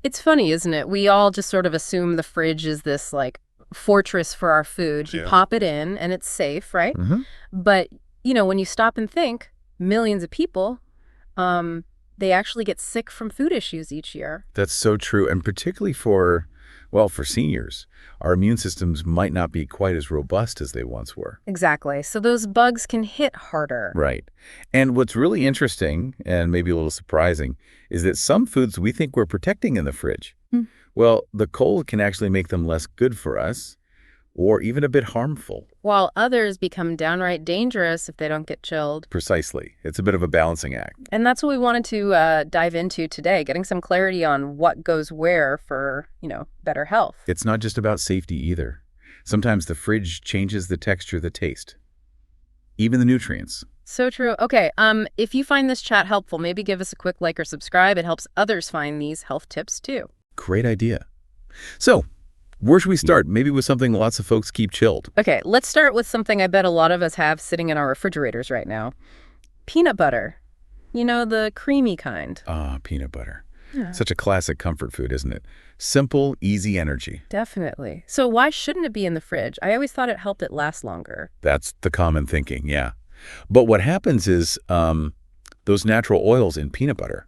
It's funny, isn't it? We all just sort of assume the fridge is this, like, fortress for our food. You pop it in, and it's safe, right? But, when you stop and think, millions of people, they actually get sick from food issues each year. That's so true, and particularly for seniors. Our immune systems might not be quite as robust as they once were. Exactly. So those bugs can hit harder. Right. And what's really interesting, and maybe a little surprising, is that some foods we think we're protecting in the fridge, well, the cold can actually make them less good for us, or even a bit harmful. While others become downright dangerous if they don't get chilled. Precisely. It's a bit of a balancing act. And that's what we wanted to dive into today, getting some clarity on what goes where for, better health. It's not just about safety either. Sometimes the fridge changes the texture, the taste, even the nutrients. So true. Okay, if you find this chat helpful, maybe give us a quick like or subscribe. It helps others find these health tips too. Great idea. So, where should we start? Maybe with something lots of folks keep chilled. Okay, let's start with something I bet a lot of us have sitting in our refrigerators right now. Peanut butter. The creamy kind. Peanut butter. Yeah. Such a classic comfort food, isn't it? Simple, easy energy. Definitely. So why shouldn't it be in the fridge? I always thought it helped it last longer. That's the common thinking, yeah. But what happens is those natural oils in peanut butter,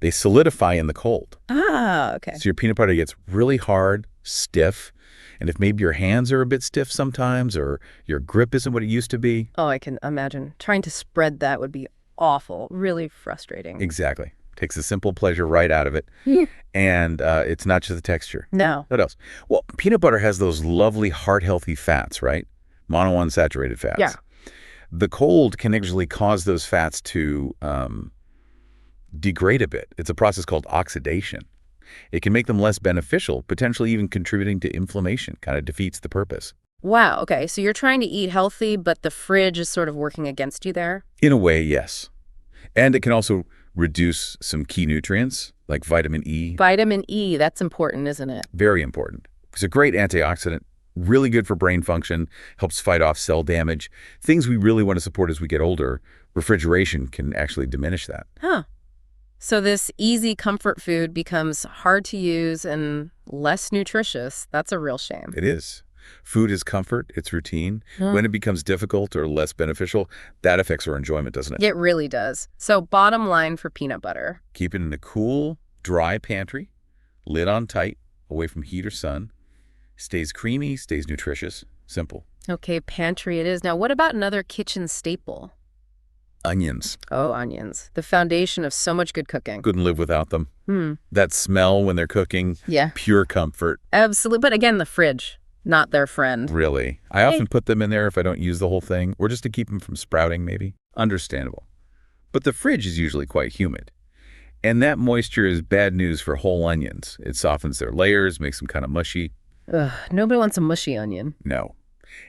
they solidify in the cold. Okay. So your peanut butter gets really hard, stiff, and if maybe your hands are a bit stiff sometimes or your grip isn't what it used to be. Oh, I can imagine. Trying to spread that would be awful, really frustrating. Exactly. Takes the simple pleasure right out of it. And it's not just the texture. No. What else? Well, peanut butter has those lovely heart-healthy fats, right? Monounsaturated fats. Yeah. The cold can actually cause those fats to degrade a bit. It's a process called oxidation. It can make them less beneficial, potentially even contributing to inflammation. Kind of defeats the purpose. Wow, okay. So you're trying to eat healthy, but the fridge is sort of working against you there? In a way, yes. And it can also reduce some key nutrients like vitamin E. Vitamin E, that's important, isn't it? Very important. It's a great antioxidant, really good for brain function, helps fight off cell damage. Things we really want to support as we get older. Refrigeration can actually diminish that. So this easy comfort food becomes hard to use and less nutritious. That's a real shame. It is. Food is comfort, it's routine. When it becomes difficult or less beneficial, that affects our enjoyment, doesn't it? It really does. So bottom line for peanut butter. Keep it in a cool, dry pantry, lid on tight, away from heat or sun. Stays creamy, stays nutritious. Simple. Okay, pantry it is. Now, what about another kitchen staple? Onions. Oh, onions. The foundation of so much good cooking. Couldn't live without them. That smell when they're cooking. Yeah. Pure comfort. Absolutely. But again, the fridge, not their friend. Really. I often put them in there if I don't use the whole thing, or just to keep them from sprouting, maybe. Understandable. But the fridge is usually quite humid. And that moisture is bad news for whole onions. It softens their layers, makes them kind of mushy. Ugh, nobody wants a mushy onion. No.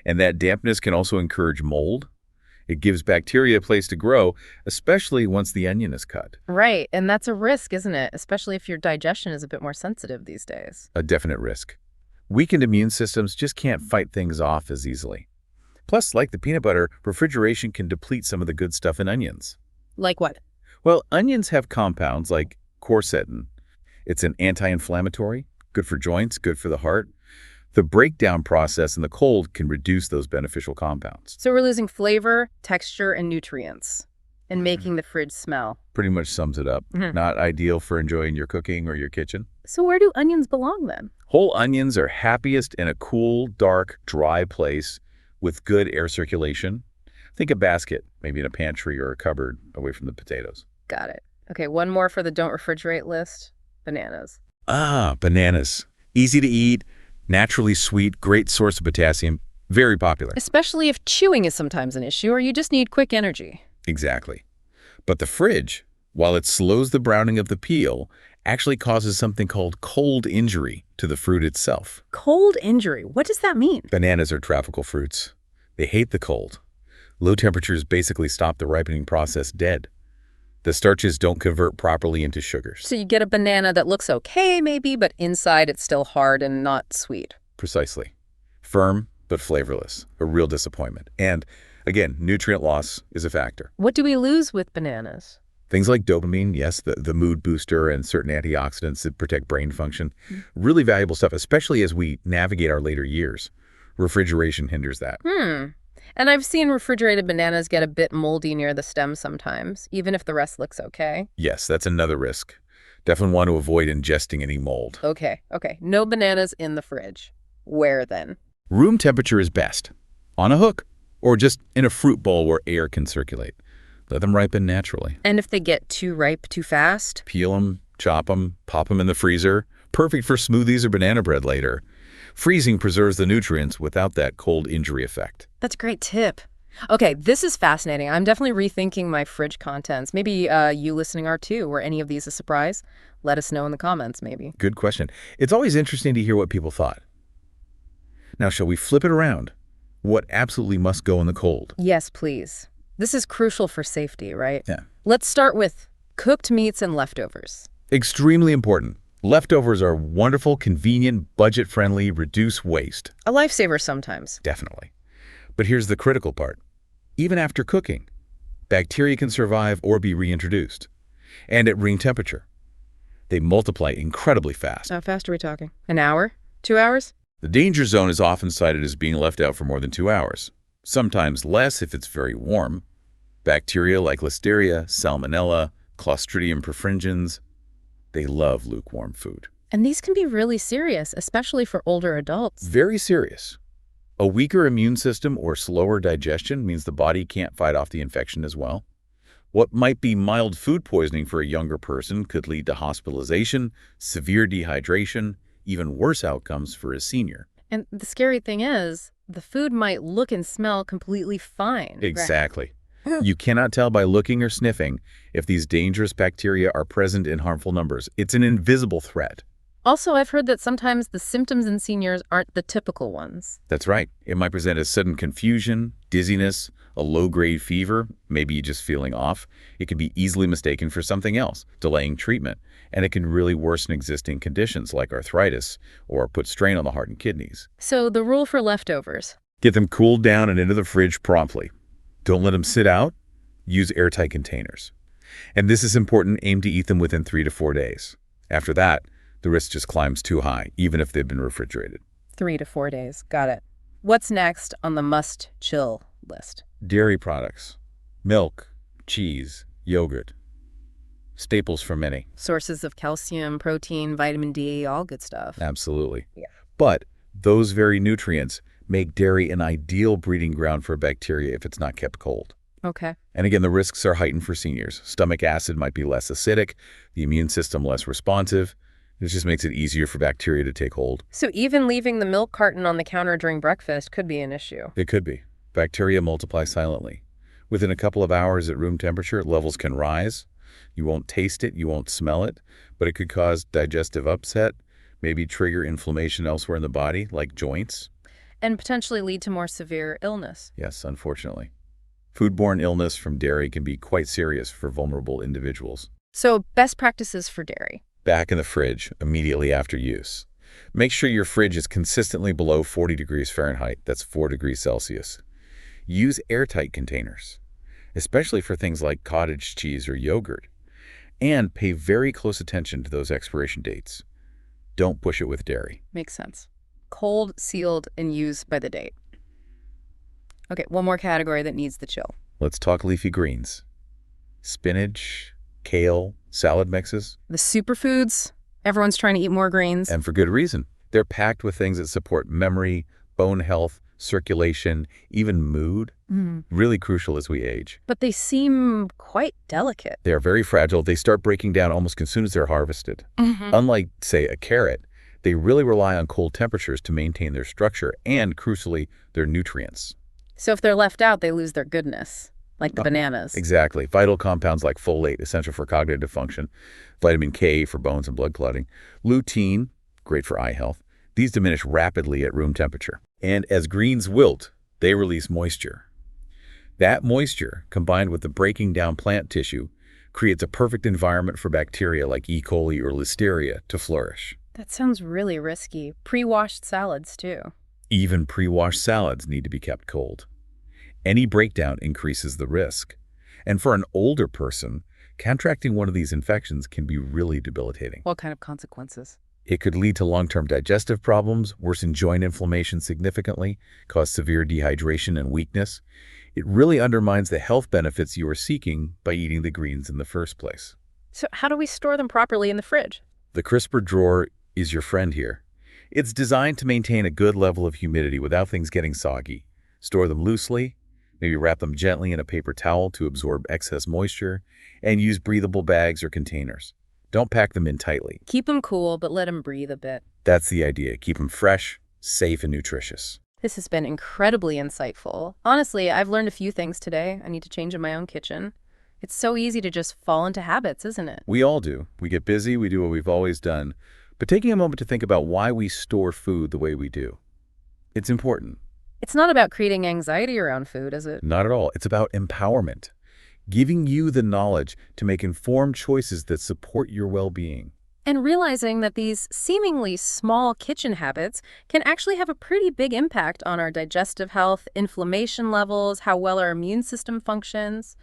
And that dampness can also encourage mold. It gives bacteria a place to grow, especially once the onion is cut. Right, and that's a risk, isn't it? Especially if your digestion is a bit more sensitive these days. A definite risk. Weakened immune systems just can't fight things off as easily. Plus, like the peanut butter, refrigeration can deplete some of the good stuff in onions. Like what? Well, onions have compounds like quercetin. It's an anti-inflammatory, good for joints, good for the heart. The breakdown process in the cold can reduce those beneficial compounds. So we're losing flavor, texture, and nutrients, and making the fridge smell. Pretty much sums it up. Not ideal for enjoying your cooking or your kitchen. So where do onions belong then? Whole onions are happiest in a cool, dark, dry place with good air circulation. Think a basket, maybe in a pantry or a cupboard away from the potatoes. Got it. Okay, one more for the don't refrigerate list. Bananas. Bananas. Easy to eat. Naturally sweet, great source of potassium, very popular. Especially if chewing is sometimes an issue or you just need quick energy. Exactly. But the fridge, while it slows the browning of the peel, actually causes something called cold injury to the fruit itself. Cold injury? What does that mean? Bananas are tropical fruits. They hate the cold. Low temperatures basically stop the ripening process dead. The starches don't convert properly into sugars. So you get a banana that looks okay, maybe, but inside it's still hard and not sweet. Precisely. Firm, but flavorless. A real disappointment. And, again, nutrient loss is a factor. What do we lose with bananas? Things like dopamine, yes, the mood booster and certain antioxidants that protect brain function. Really valuable stuff, especially as we navigate our later years. Refrigeration hinders that. And I've seen refrigerated bananas get a bit moldy near the stem sometimes, even if the rest looks okay. Yes, that's another risk. Definitely want to avoid ingesting any mold. Okay. No bananas in the fridge. Where then? Room temperature is best. On a hook, or just in a fruit bowl where air can circulate. Let them ripen naturally. And if they get too ripe too fast? Peel them, chop them, pop them in the freezer. Perfect for smoothies or banana bread later. Freezing preserves the nutrients without that cold injury effect. That's a great tip. Okay, this is fascinating. I'm definitely rethinking my fridge contents. Maybe you listening are too. Were any of these a surprise? Let us know in the comments, maybe. Good question. It's always interesting to hear what people thought. Now, shall we flip it around? What absolutely must go in the cold? Yes, please. This is crucial for safety, right? Yeah. Let's start with cooked meats and leftovers. Extremely important. Leftovers are wonderful, convenient, budget-friendly, reduce waste. A lifesaver sometimes. Definitely. But here's the critical part. Even after cooking, bacteria can survive or be reintroduced. And at room temperature, they multiply incredibly fast. How fast are we talking? An hour? 2 hours? The danger zone is often cited as being left out for more than 2 hours. Sometimes less if it's very warm. Bacteria like Listeria, Salmonella, Clostridium perfringens, they love lukewarm food. And these can be really serious, especially for older adults. Very serious. A weaker immune system or slower digestion means the body can't fight off the infection as well. What might be mild food poisoning for a younger person could lead to hospitalization, severe dehydration, even worse outcomes for a senior. And the scary thing is, the food might look and smell completely fine. Exactly. You cannot tell by looking or sniffing if these dangerous bacteria are present in harmful numbers. It's an invisible threat. Also, I've heard that sometimes the symptoms in seniors aren't the typical ones. That's right. It might present as sudden confusion, dizziness, a low-grade fever, maybe you're just feeling off. It can be easily mistaken for something else, delaying treatment, and it can really worsen existing conditions like arthritis or put strain on the heart and kidneys. So the rule for leftovers. Get them cooled down and into the fridge promptly. Don't let them sit out. Use airtight containers. And this is important, aim to eat them within 3 to 4 days. After that, the risk just climbs too high, even if they've been refrigerated. 3 to 4 days. Got it. What's next on the must-chill list? Dairy products. Milk, cheese, yogurt. Staples for many. Sources of calcium, protein, vitamin D, all good stuff. Absolutely. Yeah. But those very nutrients make dairy an ideal breeding ground for bacteria if it's not kept cold. Okay. And again, the risks are heightened for seniors. Stomach acid might be less acidic, the immune system less responsive. It just makes it easier for bacteria to take hold. So even leaving the milk carton on the counter during breakfast could be an issue. It could be. Bacteria multiply silently. Within a couple of hours at room temperature, levels can rise. You won't taste it, you won't smell it, but it could cause digestive upset, maybe trigger inflammation elsewhere in the body, like joints. And potentially lead to more severe illness. Yes, unfortunately. Foodborne illness from dairy can be quite serious for vulnerable individuals. So best practices for dairy. Back in the fridge immediately after use. Make sure your fridge is consistently below 40 degrees Fahrenheit, that's 4 degrees Celsius. Use airtight containers, especially for things like cottage cheese or yogurt. And pay very close attention to those expiration dates. Don't push it with dairy. Makes sense. Cold, sealed, and used by the date. Okay, one more category that needs the chill. Let's talk leafy greens. Spinach, kale, salad mixes. The superfoods. Everyone's trying to eat more greens. And for good reason. They're packed with things that support memory, bone health, circulation, even mood. Really crucial as we age. But they seem quite delicate. They are very fragile. They start breaking down almost as soon as they're harvested. Unlike, say, a carrot, they really rely on cold temperatures to maintain their structure and, crucially, their nutrients. So if they're left out, they lose their goodness, like the bananas. Exactly. Vital compounds like folate, essential for cognitive function, vitamin K for bones and blood clotting, lutein, great for eye health. These diminish rapidly at room temperature. And as greens wilt, they release moisture. That moisture, combined with the breaking down plant tissue, creates a perfect environment for bacteria like E. coli or Listeria to flourish. That sounds really risky. Pre-washed salads, too. Even pre-washed salads need to be kept cold. Any breakdown increases the risk. And for an older person, Contracting one of these infections can be really debilitating. What kind of consequences? It could lead to long-term digestive problems, worsen joint inflammation significantly, cause severe dehydration and weakness. It really undermines the health benefits you are seeking by eating the greens in the first place. So how do we store them properly in the fridge? The crisper drawer is your friend here. It's designed to maintain a good level of humidity without things getting soggy. Store them loosely, maybe wrap them gently in a paper towel to absorb excess moisture, and use breathable bags or containers. Don't pack them in tightly. Keep them cool, but let them breathe a bit. That's the idea. Keep them fresh, safe, and nutritious. This has been incredibly insightful. Honestly, I've learned a few things today I need to change in my own kitchen. It's so easy to just fall into habits, isn't it? We all do. We get busy, we do what we've always done. But taking a moment to think about why we store food the way we do, it's important. It's not about creating anxiety around food, is it? Not at all. It's about empowerment. Giving you the knowledge to make informed choices that support your well-being. And realizing that these seemingly small kitchen habits can actually have a pretty big impact on our digestive health, inflammation levels, how well our immune system functions,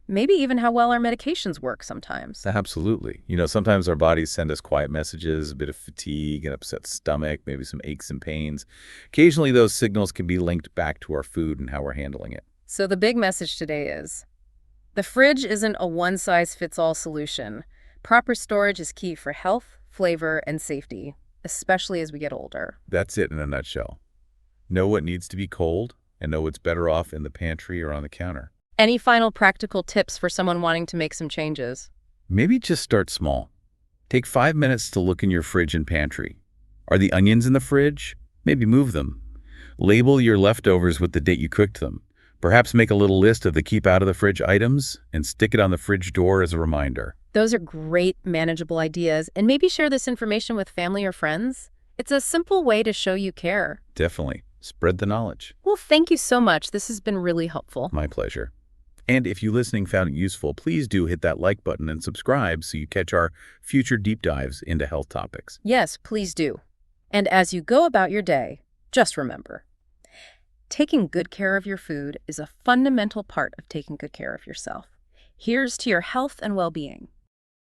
maybe even how well our medications work sometimes. Absolutely. Sometimes our bodies send us quiet messages, a bit of fatigue, an upset stomach, maybe some aches and pains. Occasionally, those signals can be linked back to our food and how we're handling it. So the big message today is, the fridge isn't a one-size-fits-all solution. Proper storage is key for health, flavor, and safety, especially as we get older. That's it in a nutshell. Know what needs to be cold and know what's better off in the pantry or on the counter. Any final practical tips for someone wanting to make some changes? Maybe just start small. Take 5 minutes to look in your fridge and pantry. Are the onions in the fridge? Maybe move them. Label your leftovers with the date you cooked them. Perhaps make a little list of the keep out of the fridge items and stick it on the fridge door as a reminder. Those are great, manageable ideas. And maybe share this information with family or friends. It's a simple way to show you care. Definitely. Spread the knowledge. Well, thank you so much. This has been really helpful. My pleasure. And if you listening found it useful, please do hit that like button and subscribe so you catch our future deep dives into health topics. Yes, please do. And as you go about your day, just remember, taking good care of your food is a fundamental part of taking good care of yourself. Here's to your health and well-being.